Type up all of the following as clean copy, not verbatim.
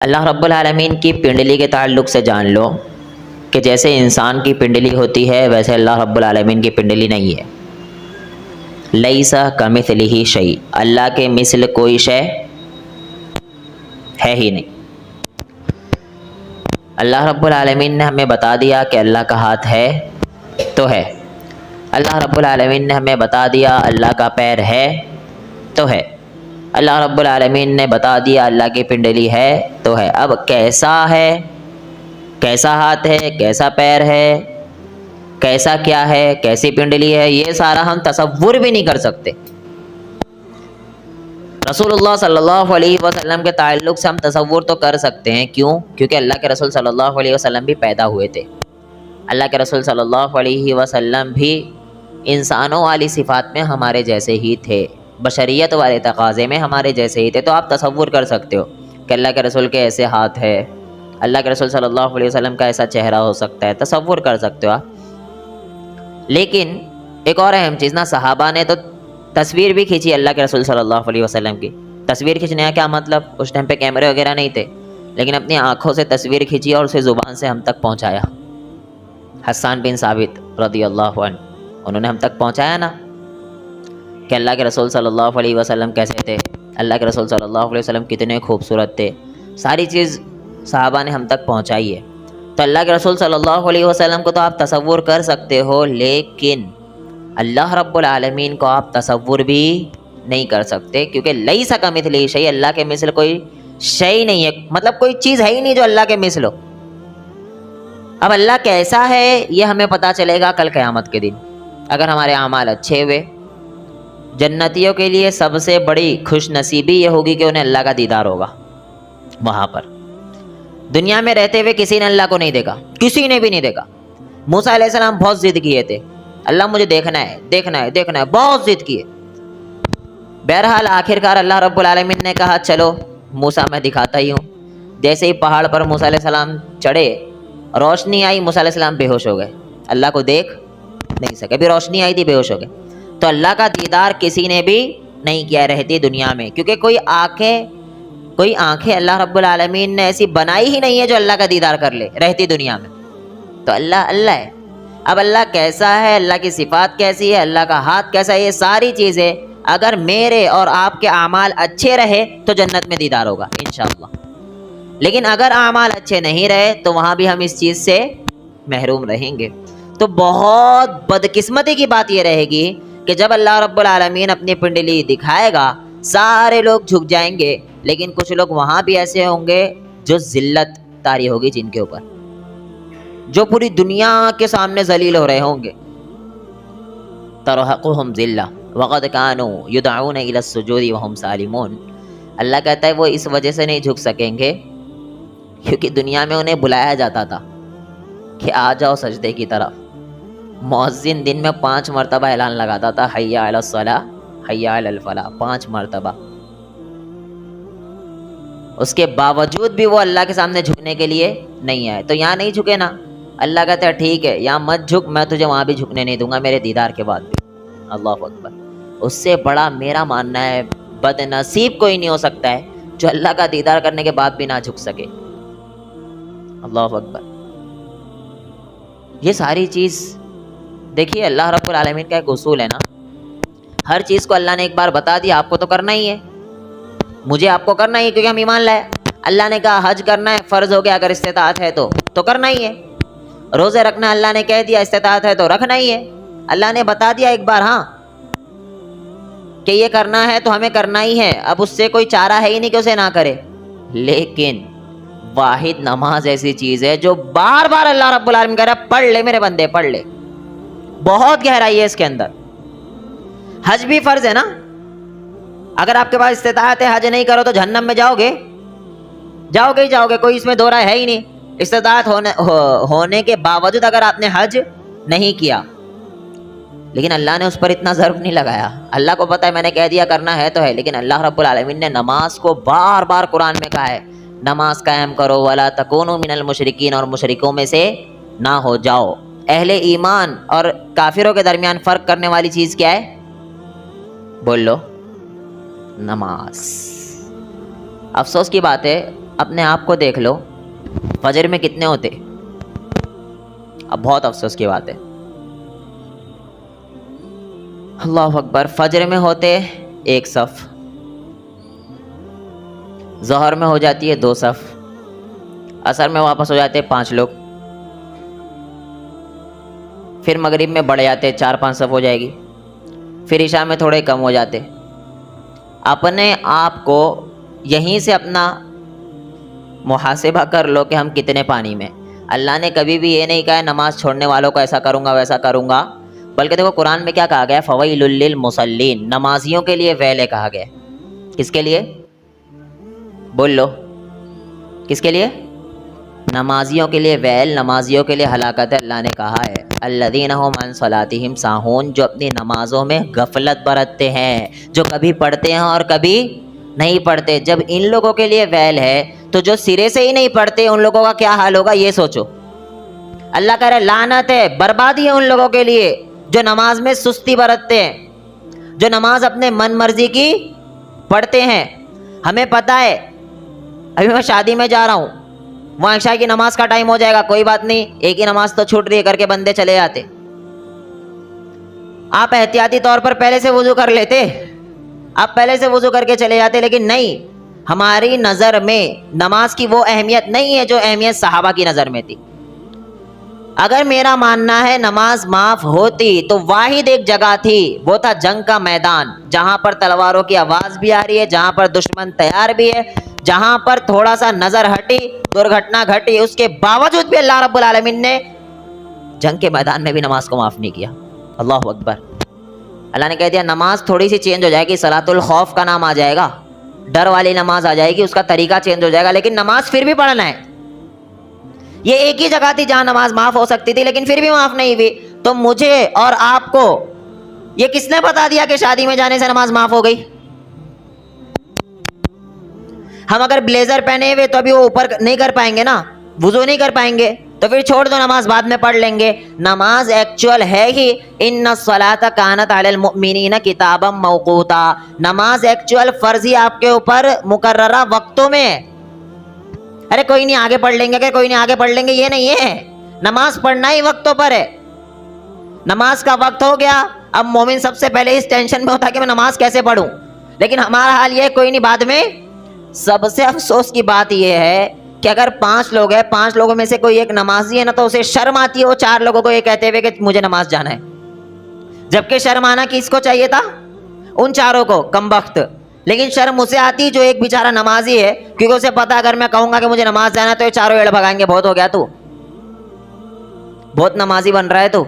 اللہ رب العالمین کی پنڈلی کے تعلق سے جان لو کہ جیسے انسان کی پنڈلی ہوتی ہے ویسے اللہ رب العالمین کی پنڈلی نہیں ہے۔ لیس کمثلہ شیء، اللہ کے مثل کوئی شے ہے ہی نہیں۔ اللہ رب العالمین نے ہمیں بتا دیا کہ اللہ کا ہاتھ ہے تو ہے، اللہ رب العالمین نے ہمیں بتا دیا اللہ کا پیر ہے تو ہے، اللہ رب العالمین نے بتا دیا اللہ کی پنڈلی ہے تو ہے۔ اب کیسا ہے، کیسا ہاتھ ہے، کیسا پیر ہے، کیسا کیا ہے، کیسی پنڈلی ہے، یہ سارا ہم تصور بھی نہیں کر سکتے۔ رسول اللہ صلی اللہ علیہ وسلم کے تعلق سے ہم تصور تو کر سکتے ہیں، کیوں؟ کیونکہ اللہ کے رسول صلی اللہ علیہ وسلم بھی پیدا ہوئے تھے۔ اللہ کے رسول صلی اللہ علیہ وسلم بھی انسانوں والی صفات میں ہمارے جیسے ہی تھے، بشریت والے تقاضے میں ہمارے جیسے ہی تھے، تو آپ تصور کر سکتے ہو کہ اللہ کے رسول کے ایسے ہاتھ ہے، اللہ کے رسول صلی اللہ علیہ وسلم کا ایسا چہرہ ہو سکتا ہے، تصور کر سکتے ہو آپ۔ لیکن ایک اور اہم چیز نا، صحابہ نے تو تصویر بھی کھینچی اللہ کے رسول صلی اللہ علیہ وسلم کی۔ تصویر کھینچنے کا کیا مطلب؟ اس ٹائم پہ کیمرے وغیرہ نہیں تھے، لیکن اپنی آنکھوں سے تصویر کھینچی اور اسے زبان سے ہم تک پہنچایا۔ حسان بن ثابت رضی اللہ عنہ، انہوں نے ہم تک پہنچایا نا کہ اللہ کے رسول صلی اللہ علیہ وسلم کیسے تھے، اللہ کے رسول صلی اللہ علیہ وسلم کتنے خوبصورت تھے، ساری چیز صحابہ نے ہم تک پہنچائی ہے۔ تو اللہ کے رسول صلی اللہ علیہ وسلم کو تو آپ تصور کر سکتے ہو، لیکن اللہ رب العالمین کو آپ تصور بھی نہیں کر سکتے، کیونکہ لیس کمثلہ شیء، اللہ کے مثل کوئی شے نہیں ہے، مطلب کوئی چیز ہے ہی نہیں جو اللہ کے مثل ہو۔ اب اللہ کیسا ہے یہ ہمیں پتہ چلے گا کل قیامت کے دن، اگر ہمارے اعمال اچھے ہوئے۔ جنتیوں کے لیے سب سے بڑی خوش نصیبی یہ ہوگی کہ انہیں اللہ کا دیدار ہوگا وہاں پر۔ دنیا میں رہتے ہوئے کسی نے اللہ کو نہیں دیکھا، کسی نے بھی نہیں دیکھا۔ موسیٰ علیہ السلام بہت ضد کیے تھے، اللہ مجھے دیکھنا ہے دیکھنا ہے دیکھنا ہے، بہت ضد کیے۔ بہرحال آخرکار اللہ رب العالمین نے کہا چلو موسیٰ میں دکھاتا ہی ہوں۔ جیسے ہی پہاڑ پر موسیٰ علیہ السلام چڑھے، روشنی آئی، موسیٰ علیہ السلام بے ہوش ہو گئے، اللہ کو دیکھ نہیں سکے، ابھی روشنی آئی تھی، بے ہوش ہو گئے۔ تو اللہ کا دیدار کسی نے بھی نہیں کیا رہتی دنیا میں، کیونکہ کوئی آنکھیں اللہ رب العالمین نے ایسی بنائی ہی نہیں ہے جو اللہ کا دیدار کر لے رہتی دنیا میں۔ تو اللہ ہے۔ اب اللہ کیسا ہے، اللہ کی صفات کیسی ہے، اللہ کا ہاتھ کیسا ہے، یہ ساری چیزیں اگر میرے اور آپ کے اعمال اچھے رہے تو جنت میں دیدار ہوگا انشاءاللہ، لیکن اگر اعمال اچھے نہیں رہے تو وہاں بھی ہم اس چیز سے محروم رہیں گے۔ تو بہت بدقسمتی کی بات یہ رہے گی کہ جب اللہ رب العالمین اپنی پنڈلی دکھائے گا سارے لوگ جھک جائیں گے، لیکن کچھ لوگ وہاں بھی ایسے ہوں گے جو ذلت طاری ہوگی جن کے اوپر، جو پوری دنیا کے سامنے ذلیل ہو رہے ہوں گے۔ ترہقہم ذلہ وقد کانوا یدعون الی السجود وہم سالمون، اللہ کہتا ہے وہ اس وجہ سے نہیں جھک سکیں گے کیونکہ دنیا میں انہیں بلایا جاتا تھا کہ آ جاؤ سجدے کی طرف۔ مؤذن دن میں 5 مرتبہ اعلان لگاتا تھا، حی علی الصلاۃ حی علی الفلاح، 5 مرتبہ۔ اس کے باوجود بھی وہ اللہ کے سامنے جھکنے کے لیے نہیں آئے۔ تو یہاں نہیں جھکے نا، اللہ کہتا ہے ٹھیک ہے یہاں مت جھک، میں تجھے وہاں بھی جھکنے نہیں دوں گا میرے دیدار کے بعد بھی۔ اللہ اکبر۔ اس سے بڑا میرا ماننا ہے بد نصیب کوئی نہیں ہو سکتا ہے جو اللہ کا دیدار کرنے کے بعد بھی نہ جھک سکے۔ اللہ اکبر۔ یہ ساری چیز دیکھیے، اللہ رب العالمین کا ایک اصول ہے نا، ہر چیز کو اللہ نے ایک بار بتا دیا، آپ کو تو کرنا ہی ہے، مجھے آپ کو کرنا ہی ہے، کیونکہ ہم ایمان لائے۔ اللہ نے کہا حج کرنا ہے، فرض ہو گیا، اگر استطاعت ہے تو کرنا ہی ہے۔ روزے رکھنا اللہ نے کہہ دیا، استطاعت ہے تو رکھنا ہی ہے۔ اللہ نے بتا دیا ایک بار ہاں کہ یہ کرنا ہے تو ہمیں کرنا ہی ہے، اب اس سے کوئی چارہ ہے ہی نہیں کہ اسے نہ کرے۔ لیکن واحد نماز ایسی چیز ہے جو بار بار اللہ رب العالمین کہہ رہا ہے پڑھ لے میرے بندے، پڑھ لے، بہت گہرائی ہے اس کے اندر۔ حج بھی فرض ہے نا، اگر آپ کے پاس استطاعت ہے حج نہیں کرو تو جہنم میں جاؤ گے ہی جاؤ گے، کوئی اس میں دو رائے ہے ہی نہیں۔ استطاعت ہونے کے باوجود اگر آپ نے حج نہیں کیا، لیکن اللہ نے اس پر اتنا ضرب نہیں لگایا، اللہ کو پتہ ہے میں نے کہہ دیا کرنا ہے تو ہے، لیکن اللہ رب العالمین نے نماز کو بار بار قرآن میں کہا ہے نماز قائم کرو، ولا تکونوا من المشرکین، اور مشرکوں میں سے نہ ہو جاؤ۔ اہل ایمان اور کافروں کے درمیان فرق کرنے والی چیز کیا ہے؟ بول لو، نماز۔ افسوس کی بات ہے اپنے آپ کو دیکھ لو، فجر میں کتنے ہوتے؟ اب بہت افسوس کی بات ہے، اللہ اکبر، فجر میں ہوتے ایک صف، ظہر میں ہو جاتی ہے 2 صف، عصر میں واپس ہو جاتے 5 لوگ، پھر مغرب میں بڑھ جاتے 4-5 صف ہو جائے گی، پھر عشاء میں تھوڑے کم ہو جاتے۔ اپنے آپ کو یہیں سے اپنا محاسبہ کر لو کہ ہم کتنے پانی میں۔ اللہ نے کبھی بھی یہ نہیں کہا ہے نماز چھوڑنے والوں کو ایسا کروں گا ویسا کروں گا، بلکہ دیکھو قرآن میں کیا کہا گیا ہے، فویل للمصلین، نمازیوں کے لیے ویل کہا گیا ہے۔ کس کے لیے؟ بول لو، کس کے لیے؟ نمازیوں کے لیے ویل، نمازیوں کے لیے ہلاکت ہے۔ اللہ نے کہا ہے الذین ھم عن صلاتہم ساہون، جو اپنی نمازوں میں غفلت برتتے ہیں، جو کبھی پڑھتے ہیں اور کبھی نہیں پڑھتے۔ جب ان لوگوں کے لیے ویل ہے تو جو سرے سے ہی نہیں پڑھتے ان لوگوں کا کیا حال ہوگا، یہ سوچو۔ اللہ کہہ رہے لعنت ہے، بربادی ہے ان لوگوں کے لیے جو نماز میں سستی برتتے ہیں، جو نماز اپنے من مرضی کی پڑھتے ہیں۔ ہمیں پتہ ہے، ابھی میں شادی میں جا رہا ہوں، وہاں عشاء کی نماز کا ٹائم ہو جائے گا، کوئی بات نہیں، ایک ہی نماز تو چھوٹ رہی ہے کر کے بندے چلے جاتے۔ آپ احتیاطی طور پر پہلے سے وضو کر لیتے، آپ پہلے سے وضو کر کے چلے جاتے، لیکن نہیں، ہماری نظر میں نماز کی وہ اہمیت نہیں ہے جو اہمیت صحابہ کی نظر میں تھی۔ اگر میرا ماننا ہے نماز معاف ہوتی تو واحد ایک جگہ تھی، وہ تھا جنگ کا میدان، جہاں پر تلواروں کی آواز بھی آ رہی ہے، جہاں پر دشمن تیار بھی ہے، جہاں پر تھوڑا سا نظر ہٹی درگھٹنا گھٹی، اس کے باوجود بھی اللہ رب العالمین نے جنگ کے میدان میں بھی نماز کو معاف نہیں کیا۔ اللہ اکبر، اللہ نے کہہ دیا نماز تھوڑی سی چینج ہو جائے گی، صلاۃ الخوف کا نام آ جائے گا، ڈر والی نماز آ جائے گی، اس کا طریقہ چینج ہو جائے گا، لیکن نماز پھر بھی پڑھنا ہے۔ یہ ایک ہی جگہ تھی جہاں نماز معاف ہو سکتی تھی، لیکن پھر بھی معاف نہیں ہوئی۔ تو مجھے اور آپ کو یہ کس نے بتا دیا کہ شادی میں جانے سے نماز معاف ہو گئی؟ ہم اگر بلیزر پہنے ہوئے تو ابھی وہ اوپر نہیں کر پائیں گے نا، وضو نہیں کر پائیں گے، تو پھر چھوڑ دو، نماز بعد میں پڑھ لیں گے۔ نماز ایکچوئل ہے ہی ان الصلاۃ کانت علی المؤمنین کتابا موقوتا، نماز ایکچوئل فرض ہی آپ کے اوپر مقررہ وقتوں میں ہے۔ ارے کوئی نہیں آگے پڑھ لیں گے، کہ کوئی نہیں آگے پڑھ لیں گے، یہ نہیں ہے، نماز پڑھنا ہی وقتوں پر ہے۔ نماز کا وقت ہو گیا، اب مومن سب سے پہلے اس ٹینشن میں ہوتا ہے کہ میں نماز کیسے پڑھوں، لیکن ہمارا حال یہ ہے کوئی نہیں بعد میں۔ سب سے افسوس کی بات یہ ہے کہ اگر 5 لوگ ہیں، 5 لوگوں میں سے کوئی ایک نمازی ہے نا، تو اسے شرم آتی ہے وہ 4 لوگوں کو یہ کہتے ہوئے کہ مجھے نماز جانا ہے، جبکہ شرم آنا کس کو چاہیے تھا؟ ان 4 کو، کم بخت۔ لیکن شرم اسے آتی جو ایک بیچارہ نمازی ہے، کیونکہ اسے پتا اگر میں کہوں گا کہ مجھے نماز جانا ہے تو یہ 4 ایڑ بھگائیں گے، بہت ہو گیا تو، بہت نمازی بن رہا ہے تو۔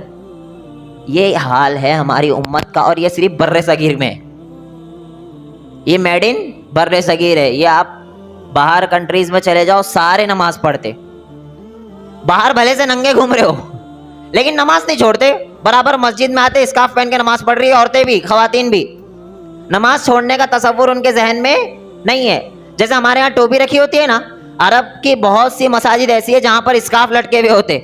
یہ حال ہے ہماری امت کا، اور یہ صرف بر صغیر میں، یہ میڈ ان بر صغیر ہے۔ یہ آپ باہر کنٹریز میں چلے جاؤ، سارے نماز پڑھتے، باہر بھلے سے ننگے گھوم رہے ہو لیکن نماز نہیں چھوڑتے، برابر مسجد میں آتے، اسکارف پہن کے نماز پڑھ رہی ہے، عورتیں بھی خواتین بھی۔ نماز چھوڑنے کا تصور ان کے ذہن میں نہیں ہے۔ جیسے ہمارے ہاں ٹوپی رکھی ہوتی ہے نا، عرب کی بہت سی مساجد ایسی ہے جہاں پر اسکارف لٹکے ہوئے ہوتے،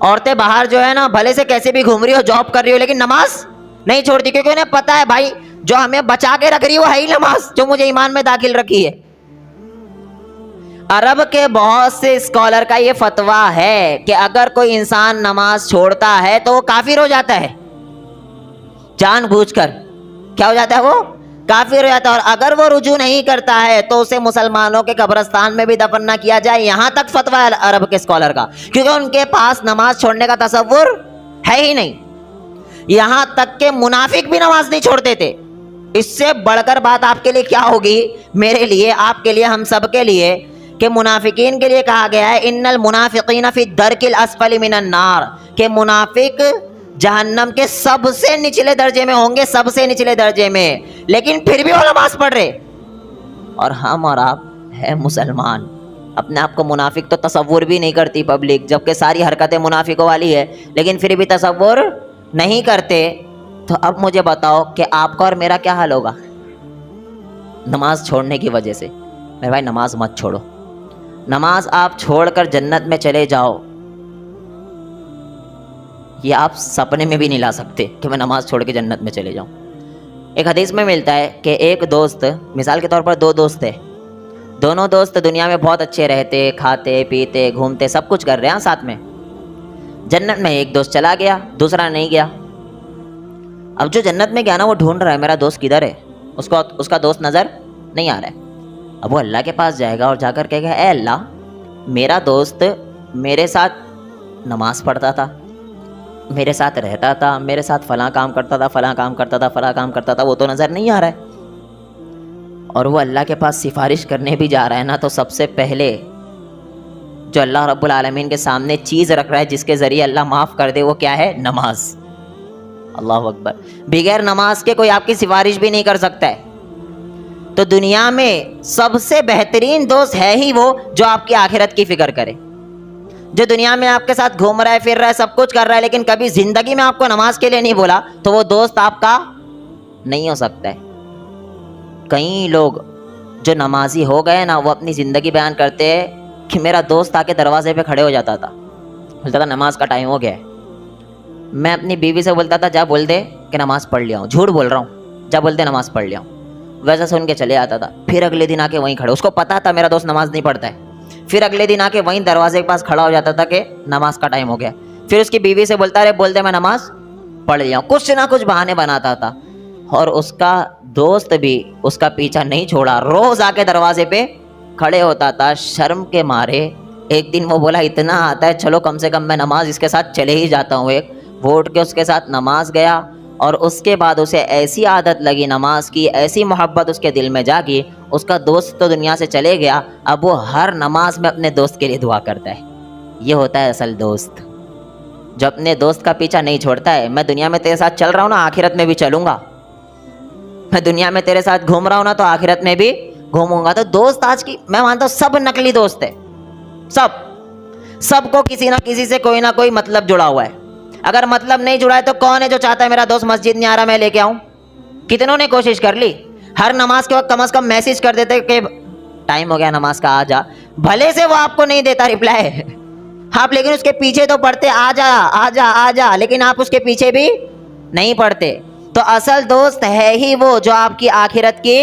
عورتیں باہر جو ہے نا بھلے سے کیسے بھی گھوم رہی ہو، جاب کر رہی ہو، لیکن نماز نہیں چھوڑتی، کیونکہ انہیں پتا ہے بھائی جو ہمیں بچا کے رکھ رہی ہے وہ ہے ہی نماز، جو مجھے ایمان میں داخل رکھی ہے۔ عرب کے بہت سے اسکالر کا یہ فتویٰ ہے کہ اگر کوئی انسان نماز چھوڑتا ہے تو وہ کافر ہو جاتا ہے، جان بوجھ کر کیا ہو جاتا ہے، وہ کافر ہو جاتا ہے، اور اگر وہ رجوع نہیں کرتا ہے تو اسے مسلمانوں کے قبرستان میں بھی دفن نہ کیا جائے۔ یہاں تک فتویٰ ہے عرب کے اسکالر کا، کیونکہ ان کے پاس نماز چھوڑنے کا تصور ہے ہی نہیں۔ یہاں تک کہ منافق بھی نماز نہیں چھوڑتے تھے۔ اس سے بڑھ کر بات آپ کے لیے کیا ہوگی، میرے لیے، آپ کے لیے، ہم سب کے لیے، کہ منافقین کے لیے کہا گیا ہے ان المنافقین فی الدرک الاسفل من النار، کہ منافق جہنم کے سب سے نچلے درجے میں ہوں گے، سب سے نچلے درجے میں، لیکن پھر بھی وہ نماز پڑھ رہے۔ اور ہم اور آپ ہیں مسلمان، اپنے آپ کو منافق تو تصور بھی نہیں کرتی پبلک، جبکہ ساری حرکتیں منافقوں والی ہے، لیکن پھر بھی تصور نہیں کرتے۔ تو اب مجھے بتاؤ کہ آپ کا اور میرا کیا حال ہوگا نماز چھوڑنے کی وجہ سے۔ میرے بھائی نماز مت چھوڑو، نماز آپ چھوڑ کر جنت میں چلے جاؤ، یہ آپ سپنے میں بھی نہیں لا سکتے کہ میں نماز چھوڑ کے جنت میں چلے جاؤں۔ ایک حدیث میں ملتا ہے کہ ایک دوست، مثال کے طور پر 2 دوست ہیں، دونوں دوست دنیا میں بہت اچھے رہتے، کھاتے پیتے گھومتے سب کچھ کر رہے ہیں ساتھ میں. جنت میں ایک دوست چلا گیا، دوسرا نہیں گیا. اب جو جنت میں گیا نا وہ ڈھونڈ رہا ہے میرا دوست کدھر ہے، اس کا دوست نظر نہیں آ رہا ہے. اب وہ اللہ کے پاس جائے گا اور جا کر کہے گا اے اللہ، میرا دوست میرے ساتھ نماز پڑھتا تھا، میرے ساتھ رہتا تھا، میرے ساتھ فلاں کام کرتا تھا، فلاں کام کرتا تھا، فلاں کام کرتا تھا، وہ تو نظر نہیں آ رہا ہے. اور وہ اللہ کے پاس سفارش کرنے بھی جا رہا ہے نا، تو سب سے پہلے جو اللہ رب العالمین کے سامنے چیز رکھ رہا ہے جس کے ذریعے اللہ معاف کر دے، وہ کیا ہے؟ نماز. اللہ اکبر. بغیر نماز کے کوئی آپ کی سفارش بھی نہیں کر سکتا ہے. تو دنیا میں سب سے بہترین دوست ہے ہی وہ جو آپ کی آخرت کی فکر کرے. جو دنیا میں آپ کے ساتھ گھوم رہا ہے، پھر رہا ہے، سب کچھ کر رہا ہے، لیکن کبھی زندگی میں آپ کو نماز کے لیے نہیں بولا، تو وہ دوست آپ کا نہیں ہو سکتا ہے. کئی لوگ جو نمازی ہو گئے نا، وہ اپنی زندگی بیان کرتے ہیں کہ میرا دوست آ کے دروازے پہ کھڑے ہو جاتا تھا، بولتا تھا نماز کا ٹائم ہو گیا ہے. میں اپنی بیوی سے بولتا تھا جا بول دے کہ نماز پڑھ لیا ہوں، جھوٹ بول رہا ہوں، جا بول دے نماز پڑھ لیا ہوں. ویسا سن کے چلے آتا تھا. پھر اگلے دن آ کے وہیں کھڑے، اس کو پتا تھا میرا دوست نماز نہیں پڑھتا ہے. پھر اگلے دن آ کے وہیں دروازے کے پاس کھڑا ہو جاتا تھا کہ نماز کا ٹائم ہو گیا. پھر اس کی بیوی سے بولتا رہے بول دے میں نماز پڑھ لیا ہوں. کچھ نہ کچھ بہانے بناتا تھا. اور اس کا دوست بھی اس کا پیچھا نہیں چھوڑا، روز آ کے دروازے پہ کھڑے ہوتا تھا. شرم کے مارے ایک دن وہ بولا اتنا آتا ہے، چلو کم سے کم میں نماز اس کے ساتھ چلے ہی جاتا ہوں. ایک وہ اٹھ کے اس کے ساتھ نماز گیا، اور اس کے بعد اسے ایسی عادت لگی نماز کی، ایسی محبت اس کے دل میں جاگی. اس کا دوست تو دنیا سے چلے گیا، اب وہ ہر نماز میں اپنے دوست کے لیے دعا کرتا ہے. یہ ہوتا ہے اصل دوست، جو اپنے دوست کا پیچھا نہیں چھوڑتا ہے. میں دنیا میں تیرے ساتھ چل رہا ہوں نا، آخرت میں بھی چلوں گا. میں دنیا میں تیرے ساتھ گھوم رہا ہوں نا، تو آخرت میں بھی گھوموں گا. تو دوست آج کی میں مانتا ہوں سب نقلی دوست ہے. سب کو کسی نہ کسی سے کوئی نہ کوئی مطلب جڑا ہوا ہے. اگر مطلب نہیں جڑا ہے تو کون ہے جو چاہتا ہے میرا دوست مسجد نہیں آ رہا میں لے کے آؤں؟ کتنوں نے کوشش کر لی. ہر نماز کے وقت کم از کم میسج کر دیتے کہ ٹائم ہو گیا نماز کا، آ جا. بھلے سے وہ آپ کو نہیں دیتا رپلائی، آپ لیکن اس کے پیچھے تو پڑھتے آ جا آ جا آ جا، لیکن آپ اس کے پیچھے بھی نہیں پڑھتے. تو اصل دوست ہے ہی وہ جو آپ کی آخرت کی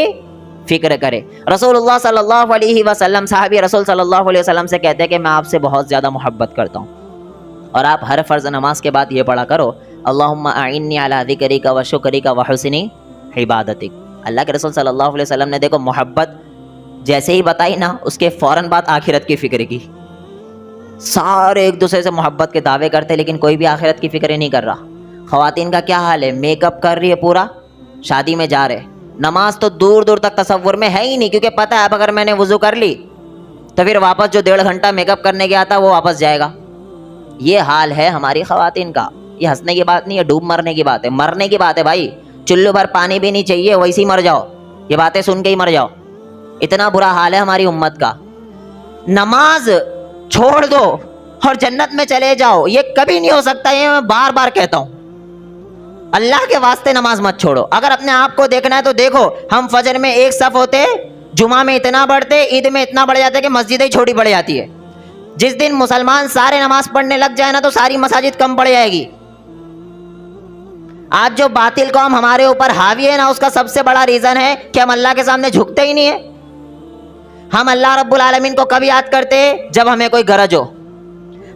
فکر کرے. رسول اللہ صلی اللہ علیہ وسلم، صحابی رسول صلی اللہ علیہ وسلم سے کہتے ہیں کہ میں آپ سے بہت زیادہ محبت کرتا ہوں، اور آپ ہر فرض نماز کے بعد یہ پڑھا کرو اللہم اعنی علی ذکرک و شکرک و حسن عبادتک. اللہ کے رسول صلی اللہ علیہ وسلم نے دیکھو محبت جیسے ہی بتائی نا، اس کے فوراً بعد آخرت کی فکر کی. سارے ایک دوسرے سے محبت کے دعوے کرتے لیکن کوئی بھی آخرت کی فکر نہیں کر رہا. خواتین کا کیا حال ہے؟ میک اپ کر رہی ہے پورا، شادی میں جا رہے، نماز تو دور دور تک تصور میں ہے ہی نہیں، کیونکہ پتہ ہے اب اگر میں نے وضو کر لی تو پھر واپس جو 1.5 گھنٹہ میک اپ کرنے گیا تھا وہ واپس جائے گا. یہ حال ہے ہماری خواتین کا. یہ ہنسنے کی بات نہیں ہے، ڈوب مرنے کی بات ہے، مرنے کی بات ہے بھائی. چلو بھر پانی بھی نہیں چاہیے، ویسے ہی مر جاؤ، یہ باتیں سن کے ہی مر جاؤ. اتنا برا حال ہے ہماری امت کا. نماز چھوڑ دو اور جنت میں چلے جاؤ، یہ کبھی نہیں ہو سکتا. یہ میں بار بار کہتا ہوں، اللہ کے واسطے نماز مت چھوڑو. اگر اپنے آپ کو دیکھنا ہے تو دیکھو، ہم فجر میں ایک صف ہوتے، جمعہ میں اتنا بڑھتے، عید میں اتنا بڑھ جاتے کہ مسجدیں چھوٹی پڑ جاتی ہے. جس دن مسلمان سارے نماز پڑھنے لگ جائے نا تو ساری مساجد کم پڑ جائے گی. آج جو باطل قوم ہمارے اوپر حاوی ہے نا، اس کا سب سے بڑا ریزن ہے کہ ہم اللہ کے سامنے جھکتے ہی نہیں ہیں. ہم اللہ رب العالمین کو کب یاد کرتے؟ جب ہمیں کوئی غرض ہو.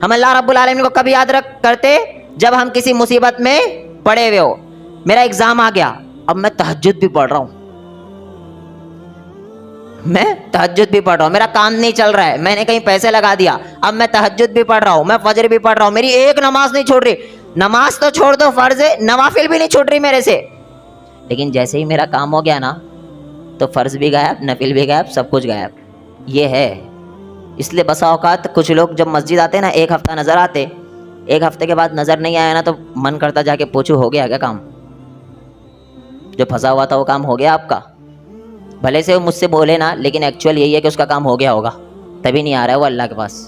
ہم اللہ رب العالمین کو کب یاد کرتے؟ جب ہم کسی مصیبت میں پڑے ہوئے ہو. میرا ایگزام آ گیا، اب میں تہجد بھی پڑھ رہا ہوں، میں تہجد بھی پڑھ رہا ہوں. میرا کام نہیں چل رہا ہے، میں نے کہیں پیسے لگا دیا، اب میں تہجد بھی پڑھ رہا ہوں، میں فجر بھی پڑھ رہا ہوں، میری ایک نماز نہیں چھوڑ رہی. نماز تو چھوڑ دو، فرض ہے، نوافل بھی نہیں چھوڑ رہی میرے سے. لیکن جیسے ہی میرا کام ہو گیا نا تو فرض بھی غائب، نفل بھی غائب، سب کچھ غائب. یہ ہے. اس لیے بسا اوقات کچھ لوگ جب مسجد آتے نا، ایک ہفتہ نظر آتے، ایک ہفتے کے بعد نظر نہیں آیا نا تو من کرتا جا کے پوچھو ہو گیا کیا کام؟ جو پھنسا ہوا تھا وہ کام ہو گیا آپ کا؟ بھلے سے وہ مجھ سے بولے نا، لیکن ایکچوئل یہی ہے کہ اس کا کام ہو گیا ہوگا، تبھی نہیں آ رہا ہے وہ اللہ کے پاس.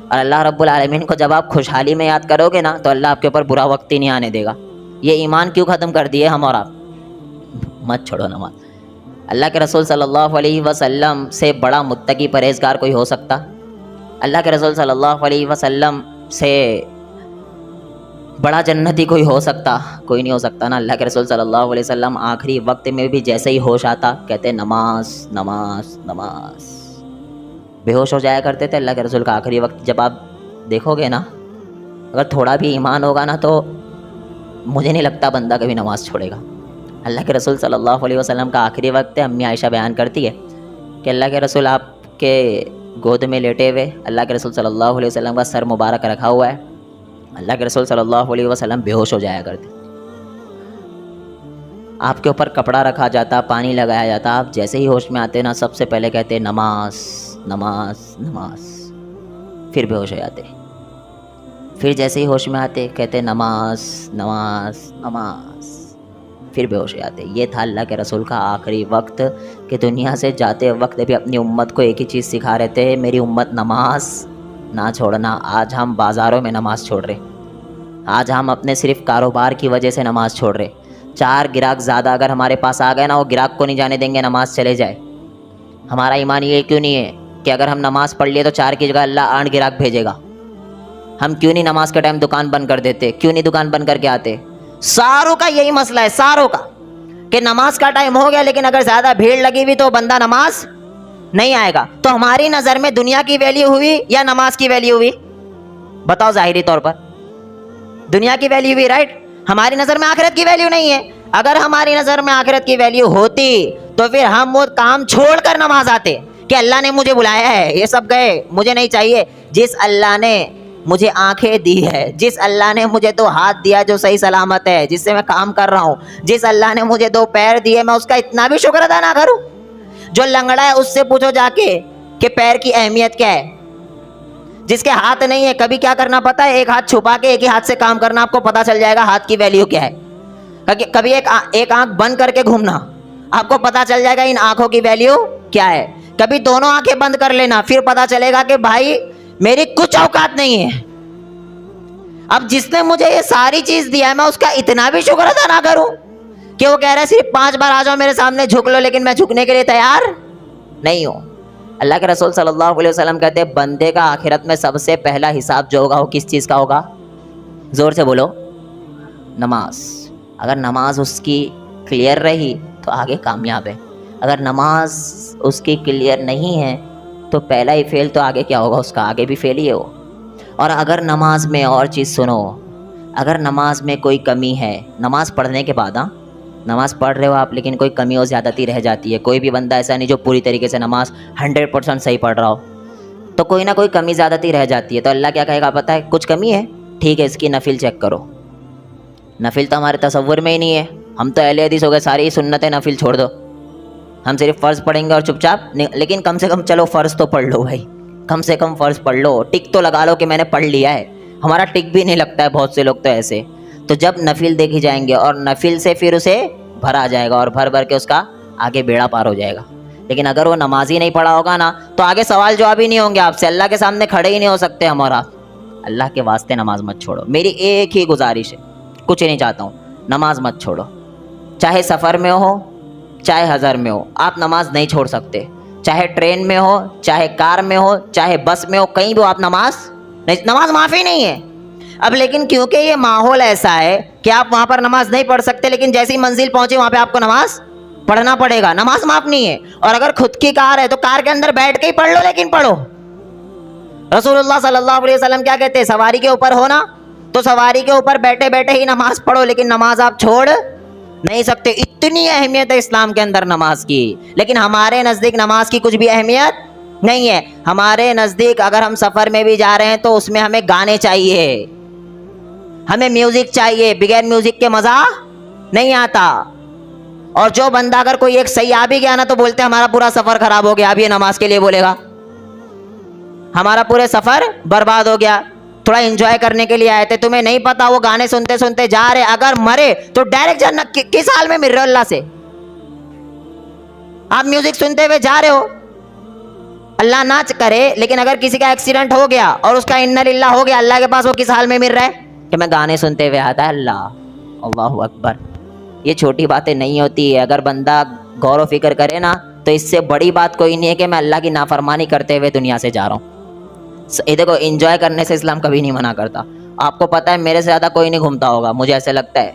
اور اللہ رب العالمین کو جب آپ خوشحالی میں یاد کرو گے نا تو اللہ آپ کے اوپر برا وقت ہی نہیں آنے دے گا. یہ ایمان کیوں ختم کر دیے ہم اور آپ؟ مت چھوڑو نماز. اللہ کے رسول صلی اللہ علیہ وسلم سے بڑا متقی پرہیزگار کوئی ہو سکتا؟ اللہ کے رسول صلی اللہ علیہ وسلم سے بڑا جنتی کوئی ہو سکتا؟ کوئی نہیں ہو سکتا نا. اللہ کے رسول صلی اللہ علیہ وسلم آخری وقت میں بھی جیسے ہی ہوش آتا کہتے نماز نماز نماز. بے ہوش ہو جایا کرتے تھے. اللہ کے رسول کا آخری وقت جب آپ دیکھو گے نا, اگر تھوڑا بھی ایمان ہوگا نا تو مجھے نہیں لگتا بندہ کبھی نماز چھوڑے گا. اللہ کے رسول صلی اللہ علیہ وسلم کا آخری وقت ہے. امی عائشہ بیان کرتی ہے کہ اللہ کے رسول آپ کے گود میں لیٹے ہوئے, اللہ کے رسول صلی اللہ علیہ وسلم کا سر مبارک رکھا ہوا ہے. اللہ کے رسول صلی اللہ علیہ وسلم بے ہوش ہو جایا کرتے. آپ کے اوپر کپڑا رکھا جاتا, پانی لگایا جاتا, آپ جیسے ہی ہوش میں آتے نا سب سے پہلے کہتے نماز نماز نماز, پھر بے ہوش ہو جاتے. پھر جیسے ہی ہوش میں آتے کہتے نماز نماز نماز, پھر بے ہوش ہو جاتے. یہ تھا اللہ کے رسول کا آخری وقت کہ دنیا سے جاتے وقت بھی اپنی امت کو ایک ہی چیز سکھا رہے تھے, میری امت نماز نہ چھوڑنا. آج ہم بازاروں میں نماز چھوڑ رہے, آج ہم اپنے صرف کاروبار کی وجہ سے نماز چھوڑ رہے. 4 گراہک زیادہ اگر ہمارے پاس آ گئے نا, وہ گراہک کو نہیں جانے دیں گے نماز چلے جائے. ہمارا ایمان یہ کیوں نہیں ہے کہ اگر ہم نماز پڑھ لیے تو 4 کی جگہ اللہ 8 گراہک بھیجے گا؟ ہم کیوں نہیں نماز کے ٹائم دکان بند کر دیتے, کیوں نہیں دکان بند کر کے آتے؟ ساروں کا یہی مسئلہ ہے, ساروں کا, کہ نماز کا ٹائم ہو گیا لیکن اگر زیادہ بھیڑ لگی ہوئی تو بندہ نماز نہیں آئے گا. تو ہماری نظر میں دنیا کی ویلیو ہوئی یا نماز کی ویلیو ہوئی؟ بتاؤ. ظاہری طور پر دنیا کی ویلیو ہوئی, رائٹ. ہماری نظر میں آخرت کی ویلیو نہیں ہے. اگر ہماری نظر میں آخرت کی ویلیو ہوتی تو پھر ہم وہ کام چھوڑ کر نماز آتے کہ اللہ نے مجھے بلایا ہے, یہ سب گئے, مجھے نہیں چاہیے. جس اللہ نے مجھے آنکھیں دی ہے, جس اللہ نے مجھے 2 ہاتھ دیا جو صحیح سلامت ہے, جس سے میں کام کر رہا ہوں, جس اللہ نے مجھے 2 پیر دیے, میں اس کا اتنا بھی شکر ادا نہ کروں؟ جو لنگڑا ہے اس سے پوچھو جا کے کہ پیر کی اہمیت کیا ہے. جس کے ہاتھ نہیں ہے, کبھی کیا کرنا پتا ہے, ایک ہاتھ چھپا کے ایک ہی ہاتھ سے کام کرنا, آپ کو پتا چل جائے گا ہاتھ کی ویلیو کیا ہے. کبھی ایک آنکھ بند کر کے گھومنا, آپ کو پتا چل جائے گا ان آنکھوں کی ویلیو کیا ہے. کبھی دونوں آنکھیں بند کر لینا, پھر پتا چلے گا کہ بھائی میری کچھ اوقات نہیں ہے. اب جس نے مجھے یہ ساری چیز دیا ہے میں اس کا اتنا بھی شکر ادا نہ کروں کہ وہ کہہ رہا ہے صرف 5 بار آ جاؤ میرے سامنے جھک لو, لیکن میں جھکنے کے لیے تیار نہیں ہوں. اللہ کے رسول صلی اللہ علیہ وسلم کہتے ہیں بندے کا آخرت میں سب سے پہلا حساب جو ہوگا وہ کس چیز کا ہوگا؟ زور سے بولو. نماز. اگر نماز اس کی کلیئر رہی تو آگے کامیاب ہے. اگر نماز اس کی کلیئر نہیں ہے تو پہلا ہی فیل, تو آگے کیا ہوگا اس کا؟ آگے بھی فیل ہی ہے وہ. اور اگر نماز میں اور چیز سنو, اگر نماز میں کوئی کمی ہے, نماز پڑھنے کے بعد, نماز پڑھ رہے ہو آپ لیکن کوئی کمی اور زیادتی رہ جاتی ہے, کوئی بھی بندہ ایسا نہیں جو پوری طریقے سے نماز 100% صحیح پڑھ رہا ہو, تو کوئی نہ کوئی کمی زیادتی رہ جاتی ہے, تو اللہ کیا کہے گا پتہ ہے؟ کچھ کمی ہے, ٹھیک ہے, اس کی نفل چیک کرو. نفل تو ہمارے تصور میں ہی نہیں ہے. ہم تو اہل حدیث ہو گئے, ساری سنتیں نفل چھوڑ دو, ہم صرف فرض پڑھیں گے اور چپ چاپ. لیکن کم سے کم چلو فرض تو پڑھ لو بھائی, کم سے کم فرض پڑھ لو, ٹک تو لگا لو کہ میں نے پڑھ لیا ہے. ہمارا ٹک بھی نہیں لگتا ہے, بہت سے لوگ تو ایسے. تو جب نفل دیکھی جائیں گے اور نفل سے پھر اسے بھر آ جائے گا اور بھر بھر کے اس کا آگے بیڑا پار ہو جائے گا. لیکن اگر وہ نماز ہی نہیں پڑھا ہوگا نا تو آگے سوال جواب ہی نہیں ہوں گے آپ سے, اللہ کے سامنے کھڑے ہی نہیں ہو سکتے ہم اور آپ. اللہ کے واسطے نماز مت چھوڑو. میری ایک ہی گزارش ہے, کچھ نہیں چاہتا ہوں, نماز مت چھوڑو. چاہے سفر میں ہو چاہے حضر میں ہو, آپ نماز نہیں چھوڑ سکتے. چاہے ٹرین میں ہو, چاہے کار میں ہو, چاہے بس میں ہو, کہیں بھی ہو آپ نماز معافی نہیں ہے. اب لیکن کیونکہ یہ ماحول ایسا ہے کہ آپ وہاں پر نماز نہیں پڑھ سکتے, لیکن جیسی منزل پہنچے وہاں پہ آپ کو نماز پڑھنا پڑے گا, نماز معاف نہیں ہے. اور اگر خود کی کار ہے تو کار کے اندر بیٹھ کے ہی پڑھ لو, لیکن پڑھو. رسول اللہ صلی اللہ علیہ وسلم کیا کہتے ہیں؟ سواری کے اوپر ہو نا تو سواری کے اوپر بیٹھے بیٹھے ہی نماز پڑھو, لیکن نماز آپ چھوڑ نہیں سکتے. اتنی اہمیت ہے اسلام کے اندر نماز کی, لیکن ہمارے نزدیک نماز کی کچھ بھی اہمیت نہیں ہے. ہمارے نزدیک اگر ہم سفر میں بھی جا رہے ہیں تو اس میں ہمیں گانے چاہیے, ہمیں میوزک چاہیے, بغیر میوزک کے مزہ نہیں آتا. اور جو بندہ اگر کوئی ایک سیاح بھی گیا نا تو بولتے ہمارا پورا سفر خراب ہو گیا, اب یہ نماز کے لیے بولے گا ہمارا پورے سفر برباد ہو گیا, تھوڑا انجوائے کرنے کے لیے آئے تھے. تمہیں نہیں پتا وہ گانے سنتے سنتے جا رہے, اگر مرے تو ڈائریکٹ جنت. کس حال میں مل رہے ہو اللہ سے؟ آپ میوزک سنتے ہوئے جا رہے ہو, اللہ نہ کرے لیکن اگر کسی کا ایکسیڈنٹ ہو گیا اور اس کا انا للہ ہو گیا, اللہ کے پاس وہ کس حال میں مل رہا ہے کہ میں گانے سنتے ہوئے آتا ہے. اللہ اکبر. یہ چھوٹی باتیں نہیں ہوتی ہے. اگر بندہ غور و فکر کرے نا تو اس سے بڑی بات کوئی نہیں ہے کہ میں اللہ کی نافرمانی کرتے ہوئے دنیا سے جا رہا ہوں. یہ دیکھو, انجوائے کرنے سے اسلام کبھی نہیں منع کرتا. آپ کو پتہ ہے میرے سے زیادہ کوئی نہیں گھومتا ہوگا, مجھے ایسے لگتا ہے,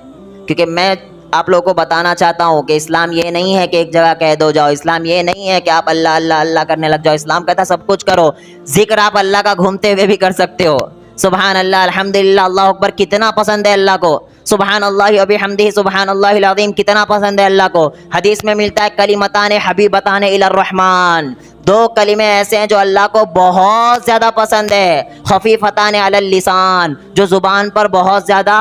کیونکہ میں آپ لوگوں کو بتانا چاہتا ہوں کہ اسلام یہ نہیں ہے کہ ایک جگہ کہہ دو جاؤ، اسلام یہ نہیں ہے کہ آپ اللہ اللہ اللہ کرنے لگ جاؤ، اسلام کہتا ہے سب کچھ کرو. ذکر آپ اللہ کا گھومتے ہوئے بھی کر سکتے ہو. سبحان اللہ، الحمدللہ، اللہ اکبر کتنا پسند ہے اللہ کو. سبحان اللہ و بحمدہ، سبحان اللہ العظیم کتنا پسند ہے اللہ کو. حدیث میں ملتا ہے کلمتان حبیبتان الی الرحمن، دو کلمے ایسے ہیں جو اللہ کو بہت زیادہ پسند ہے. خفیفتان علی اللسان، جو زبان پر بہت زیادہ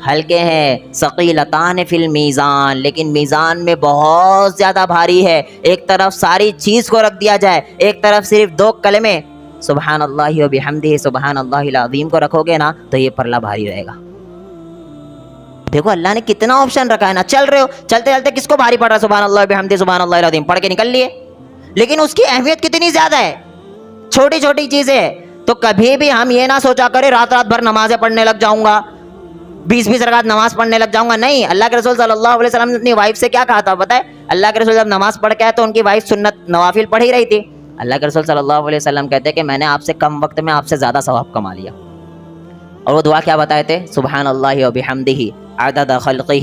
ہلکے ہیں. ثقیلتان فی المیزان، لیکن میزان میں بہت زیادہ بھاری ہے. ایک طرف ساری چیز کو رکھ دیا جائے، ایک طرف صرف دو کلمے سبحان اللہ و بحمدہ سبحان اللہ العظیم کو رکھو گے نا تو یہ پرلا بھاری رہے گا. دیکھو اللہ نے کتنا آپشن رکھا ہے نا. چل رہے ہو، چلتے چلتے کس کو بھاری پڑ رہا ہے سبحان اللہ و بحمدہ سبحان اللہ العظیم پڑھ کے نکل لیے، لیکن اس کی اہمیت کتنی زیادہ ہے. چھوٹی چھوٹی چیزیں. تو کبھی بھی ہم یہ نہ سوچا کرے رات رات بھر نمازیں پڑھنے لگ جاؤں گا، 20 رکعت نماز پڑھنے لگ جاؤں گا. نہیں، اللہ کے رسول صلی اللہ علیہ وسلم نے اپنی وائف سے کیا کہا تھا پتہ ہے؟ اللہ کے رسول جب نماز پڑھ کے آئے تو ان کی وائف سنت نوافل پڑھ ہی رہی تھی. اللہ کے رسول صلی اللہ علیہ وسلم کہتے ہیں کہ میں نے آپ سے کم وقت میں آپ سے زیادہ ثواب کما لیا. اور وہ دعا کیا بتائے تھے؟ سبحان اللہ و بحمدہ عدد خلقہ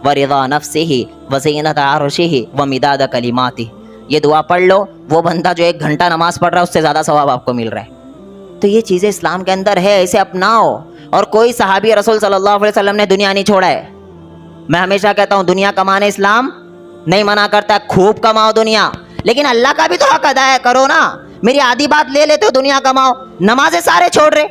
ورضا نفسہ وزینت عرشہ ومداد کلماتہ. یہ دعا پڑھ لو، وہ بندہ جو 1 گھنٹہ نماز پڑھ رہا ہے اس سے زیادہ ثواب آپ کو مل رہا ہے. تو یہ چیزیں اسلام کے اندر ہے، اسے اپناؤ. اور کوئی صحابی رسول صلی اللہ علیہ وسلم نے دنیا نہیں چھوڑا ہے. میں ہمیشہ کہتا ہوں دنیا کمانے اسلام نہیں منع کرتا، خوب کماؤ دنیا، لیکن اللہ کا بھی تو حق ادا کرو نا. میری آدھی بات لے لیتے ہو دنیا کماؤ، نمازیں سارے چھوڑ رہے.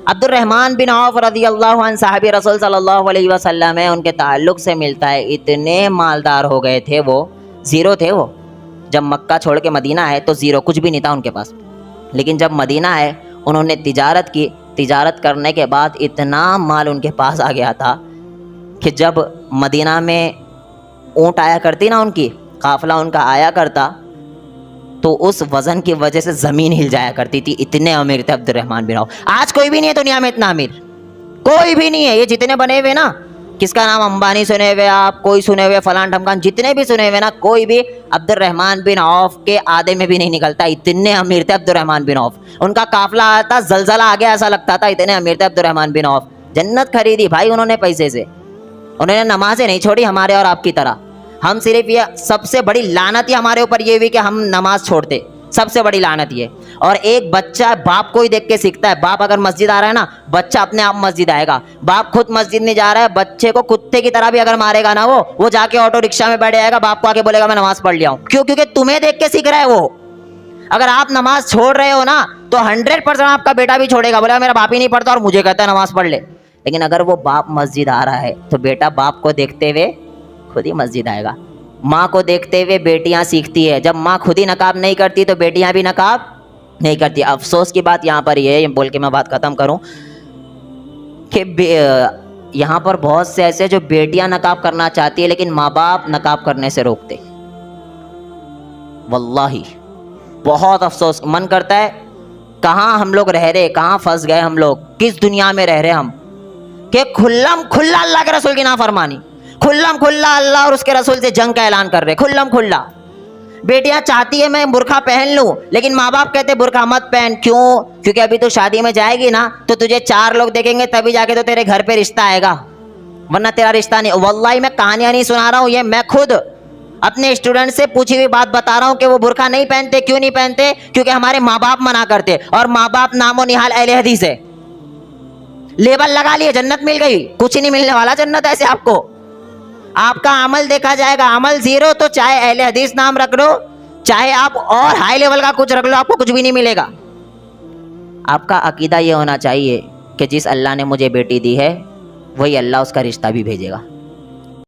عبد الرحمن بن عوف رضی اللہ عنہ صحابی رسول صلی اللہ علیہ وسلم ہے، ان کے تعلق سے ملتا ہے اتنے مالدار ہو گئے تھے، وہ زیرو تھے. وہ جب مکہ چھوڑ کے مدینہ آئے تو زیرو، کچھ بھی نہیں تھا ان کے پاس. لیکن جب مدینہ آئے انہوں نے تجارت کی، تجارت کرنے کے بعد اتنا مال ان کے پاس آ گیا تھا کہ جب مدینہ میں اونٹ آیا کرتی نا، ان کی قافلہ ان کا آیا کرتا تو اس وزن کی وجہ سے زمین ہل جایا کرتی تھی. اتنے امیر تھے عبد الرحمن بن عوف. آج کوئی بھی نہیں ہے دنیا میں اتنا امیر، کوئی بھی نہیں ہے. یہ جتنے بنے ہوئے نا، کس کا نام امبانی سنے ہوئے آپ، کوئی سنے ہوئے فلان ڈھمکان، جتنے بھی سنے ہوئے نا، کوئی بھی عبد الرحمن بن عوف کے آدھے میں بھی نہیں نکلتا. اتنے امیر تھے عبد الرحمن بن عوف. ان کا قافلہ آیا تھا، زلزلہ آ گیا ایسا لگتا تھا، اتنے امیر تھے عبد الرحمن بن عوف. جنت خریدی بھائی انہوں نے پیسے سے. انہوں نے نمازیں نہیں چھوڑی ہمارے اور آپ کی طرح. ہم صرف یہ سب سے بڑی لعنت یہ ہمارے اوپر یہ ہوئی کہ ہم نماز چھوڑتے، سب سے بڑی لعنت یہ. اور ایک بچہ باپ کو ہی دیکھ کے سیکھتا ہے. باپ اگر مسجد آ رہا ہے نا، بچہ اپنے آپ مسجد آئے گا. باپ خود مسجد نہیں جا رہا ہے، بچے کو کتے کی طرح بھی اگر مارے گا نا، وہ جا کے آٹو رکشا میں بیٹھ جائے گا، باپ کو آ کے بولے گا میں نماز پڑھ لیا ہوں. کیوں؟ کیونکہ تمہیں دیکھ کے سیکھ رہا ہے وہ. اگر آپ نماز چھوڑ رہے ہو نا تو 100% آپ کا بیٹا بھی چھوڑے گا، بولے گا میرا باپ ہی نہیں پڑھتا اور مجھے کہتا ہے نماز پڑھ لے. لیکن اگر وہ باپ مسجد آ رہا ہے تو بیٹا باپ کو دیکھتے ہوئے خود ہی مسجد آئے گا. ماں کو دیکھتے ہوئے بیٹیاں سیکھتی ہے. جب ماں خود ہی نقاب نہیں کرتی تو بیٹیاں بھی نقاب نہیں کرتی. افسوس کی بات یہاں پر یہ ہے، بول کے میں بات ختم کروں، کہ یہاں پر بہت سے ایسے جو بیٹیاں نقاب کرنا چاہتی ہے لیکن ماں باپ نقاب کرنے سے روکتے. واللہ بہت افسوس. من کرتا ہے کہاں ہم لوگ رہ رہے، کہاں پھنس گئے ہم لوگ، کس دنیا میں رہ رہے ہم، کہ کھلم کھلا اللہ کے رسول کی نافرمانی، کھلم کھلا اللہ اور اس کے رسول سے جنگ کا اعلان کر رہے، کھلم کھلا. بیٹیاں چاہتی ہے میں برقع پہن لوں، لیکن ماں باپ کہتے برقع مت پہن. کیوں؟ کیونکہ ابھی تو شادی میں جائے گی نا تو تجھے 4 لوگ دیکھیں گے تبھی جا کے تو تیرے گھر پہ رشتہ آئے گا، ورنہ تیرا رشتہ نہیں. واللہ میں کہانیاں نہیں سنا رہا ہوں، یہ میں خود اپنے اسٹوڈنٹ سے پوچھی ہوئی بات بتا رہا ہوں کہ وہ برقع نہیں پہنتے. کیوں نہیں پہنتے؟ کیونکہ ہمارے ماں باپ منع کرتے، اور ماں باپ نام و نہال اہل حدیث ہے. لیبل لگا لیے، جنت مل گئی. کچھ نہیں ملنے والا جنت ایسے آپ کو. آپ کا عمل دیکھا جائے گا، عمل زیرو تو چاہے اہل حدیث نام رکھ لو، چاہے آپ اور ہائی لیول کا کچھ رکھ لو، آپ کو کچھ بھی نہیں ملے گا. آپ کا عقیدہ یہ ہونا چاہیے کہ جس اللہ نے مجھے بیٹی دی ہے وہی اللہ اس کا رشتہ بھی بھیجے گا.